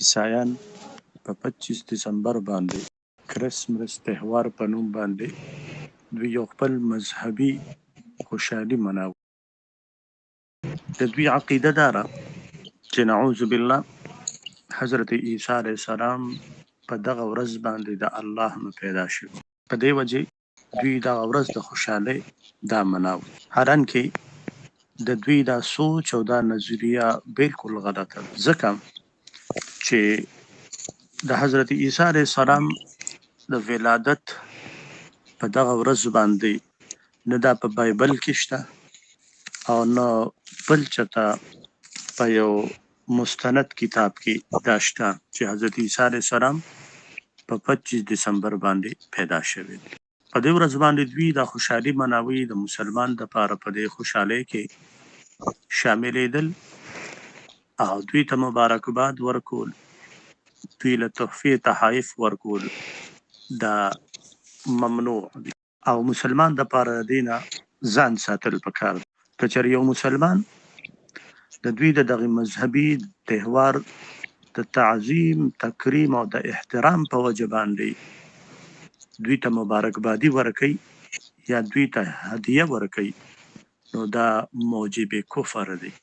عیسایان په 25 دسمبر باندې کرسمس تهوار په نوم باندې دوی یو خپل مذهبي خوشحالي مناوه. د دوی عقیده دا ده چې نعوذ بالله حضرت عیسی علیه السلام په دغه ورځ باندې د الله نه پیدا شو. په دې وجه دوی دغه ورځ د خوشحالۍ دا مناوه. حالانکه د دوی دا سوچ او دا نظریه بالکل غلطه ده، ځکه چې د حضرت عیسی علیه السلام د ولادت په دغه ورځ باندې نه دا په بایبل کې شته او نه بل چېرته په یو مستند کتاب کې دا شته چې حضرت عیسی علیه السلام په 25 دسمبر باندې پیدا شوی. په دې ورځ باندې دوی دا خوشحالي مناوي. د مسلمان دپاره په دې خوشحالۍ کې شاملېدل او دوی ته مبارکباد ورکول، دوی له تحفې تحایف ورکول دا ممنوع دي او مسلمان دپاره د دې نه ځان ساتل پکار دي. که چېرې یو مسلمان د دوی د دغه مذهبي تهوار د تعظیم، تکریم او د احترام په وجه باندې دوی ته مبارکبادي ورکوي یا دوی ته هدیه ورکوي، نو دا موجب کفر دی.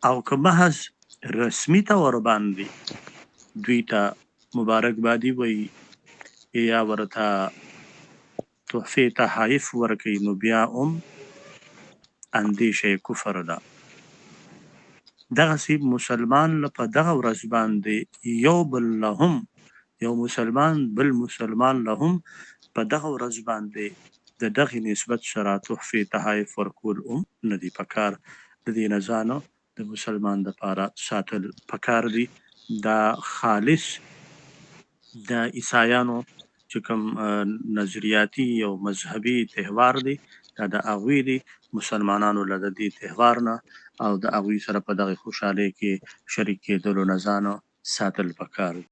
او که محض رسمي طور باندې دوی ته مبارکبادي وایي یا ورته تحفې تحایف ورکوي، نو بیا هم اندیشه کفر ده. دغسې مسلمان په دغه ورځ باندې یو مسلمان بل مسلمان له هم په دغه ورځ باندې د دغې نسبت سره تحفې تحایف ورکول هم نه دي پکار. د دې نه ځان د مسلمان دپاره ساتل پکار دي. دا خالص د عیسایانو چې کوم نظریاتي او مذهبي تهوار دی، دا د هغوی دی. مسلمانانو له د دې تهوار نه او د هغوی سره په دغې خوشحالۍ کې شریک کېدلو نه ځان ساتل پکار دی.